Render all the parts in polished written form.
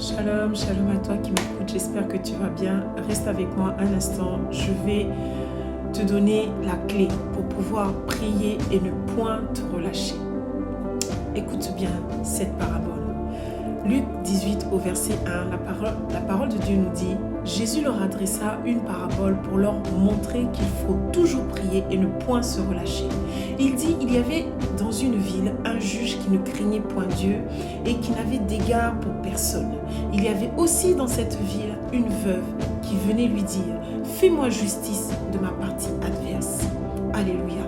Shalom, shalom à toi qui m'écoute, j'espère que tu vas bien. Reste avec moi un instant, je vais te donner la clé pour pouvoir prier et ne point te relâcher. Écoute bien cette parabole. Luc 18 au verset 1, la parole de Dieu nous dit: Jésus leur adressa une parabole pour leur montrer qu'il faut toujours prier et ne point se relâcher. Il dit: il y avait dans une ville un juge qui ne craignait point Dieu et qui n'avait d'égard pour personne. Il y avait aussi dans cette ville une veuve qui venait lui dire: fais-moi justice de ma partie adverse. Alléluia.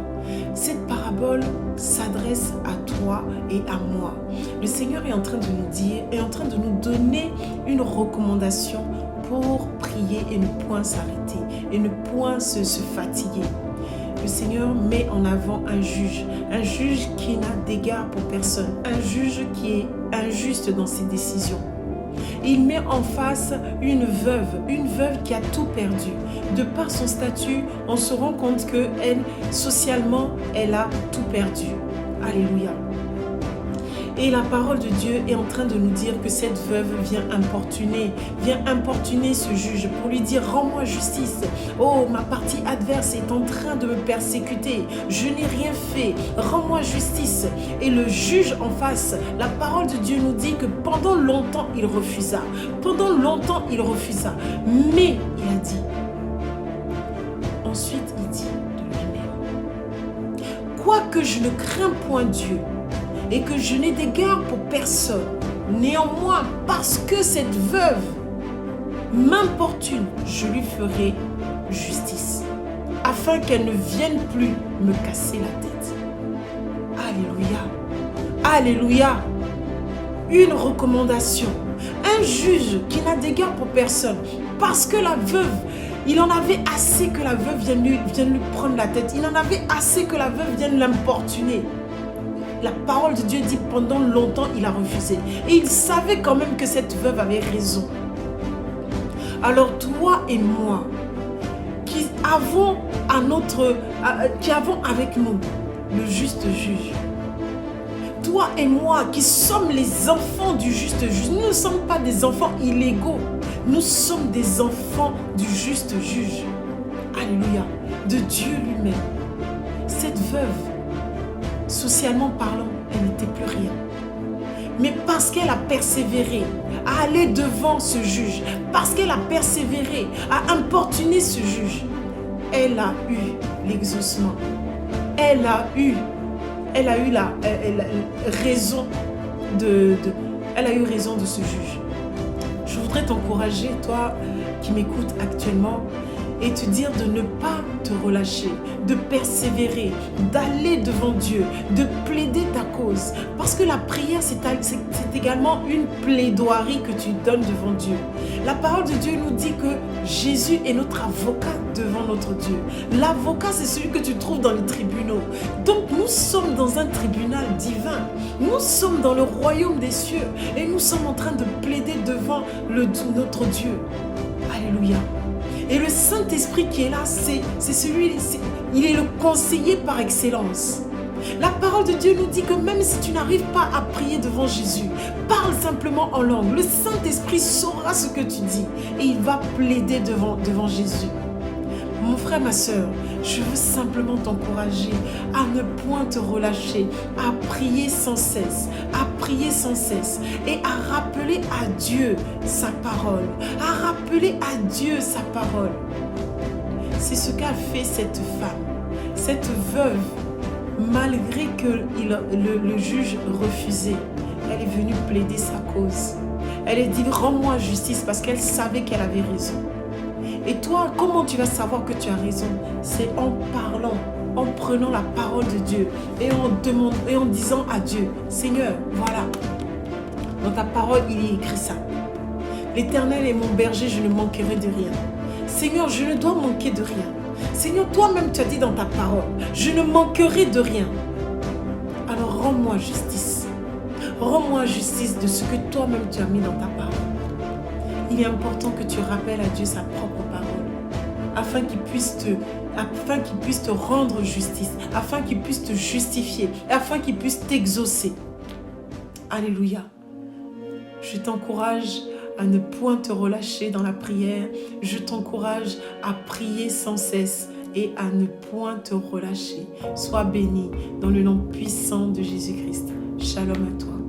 Cette parabole s'adresse à toi et à moi. Le Seigneur est en train de nous dire, est en train de nous donner une recommandation pour prier et ne point s'arrêter et ne point se fatiguer. Le Seigneur met en avant un juge qui n'a d'égard pour personne, un juge qui est injuste dans ses décisions. Il met en face une veuve qui a tout perdu. De par son statut, on se rend compte que socialement, elle a tout perdu. Alléluia. Et la parole de Dieu est en train de nous dire que cette veuve vient importuner ce juge pour lui dire: rends-moi justice. Oh, ma partie adverse est en train de me persécuter. Je n'ai rien fait. Rends-moi justice. Et le juge en face, la parole de Dieu nous dit que pendant longtemps, il refusa. Mais il a dit, ensuite il dit de lui-même: quoique je ne crains point Dieu, et que je n'ai d'égard pour personne, néanmoins, parce que cette veuve m'importune, je lui ferai justice, afin qu'elle ne vienne plus me casser la tête. Alléluia. Alléluia. Une recommandation. Un juge qui n'a d'égard pour personne, parce que la veuve, il en avait assez que la veuve vienne lui prendre la tête. Il en avait assez que la veuve vienne l'importuner. La parole de Dieu dit: pendant longtemps, il a refusé. Et il savait quand même que cette veuve avait raison. Alors toi et moi, qui avons avec nous le juste juge, toi et moi qui sommes les enfants du juste juge, nous ne sommes pas des enfants illégaux, nous sommes des enfants du juste juge. Alléluia. De Dieu lui-même. Cette veuve, socialement parlant, elle n'était plus rien. Mais parce qu'elle a persévéré à aller devant ce juge, parce qu'elle a persévéré à importuner ce juge, elle a eu l'exaucement. Elle a eu la raison de ce juge. Je voudrais t'encourager, toi qui m'écoutes actuellement, et te dire de ne pas te relâcher, de persévérer, d'aller devant Dieu, de plaider ta cause. Parce que la prière, c'est également une plaidoirie que tu donnes devant Dieu. La parole de Dieu nous dit que Jésus est notre avocat devant notre Dieu. L'avocat, c'est celui que tu trouves dans les tribunaux. Donc nous sommes dans un tribunal divin. Nous sommes dans le royaume des cieux et nous sommes en train de plaider devant notre Dieu. Alléluia. Et le Saint-Esprit qui est là, il est le conseiller par excellence. La parole de Dieu nous dit que même si tu n'arrives pas à prier devant Jésus, parle simplement en langue. Le Saint-Esprit saura ce que tu dis et il va plaider devant Jésus. Mon frère, ma soeur, je veux simplement t'encourager à ne point te relâcher, à prier sans cesse et à rappeler à Dieu sa parole, C'est ce qu'a fait cette femme, cette veuve, malgré que le juge refusait. Elle est venue plaider sa cause. Elle a dit: rends-moi justice, parce qu'elle savait qu'elle avait raison. Et toi, comment tu vas savoir que tu as raison? C'est en parlant, en prenant la parole de Dieu et en disant à Dieu: Seigneur, voilà, dans ta parole, il y est écrit ça. L'Éternel est mon berger, je ne manquerai de rien. Seigneur, je ne dois manquer de rien. Seigneur, toi-même, tu as dit dans ta parole: je ne manquerai de rien. Alors, rends-moi justice. Rends-moi justice de ce que toi-même tu as mis dans ta parole. Il est important que tu rappelles à Dieu sa propre parole, afin qu'il puisse te rendre justice, afin qu'il puisse te justifier, afin qu'il puisse t'exaucer. Alléluia. Je t'encourage à ne point te relâcher dans la prière. Je t'encourage à prier sans cesse et à ne point te relâcher. Sois béni dans le nom puissant de Jésus-Christ. Shalom à toi.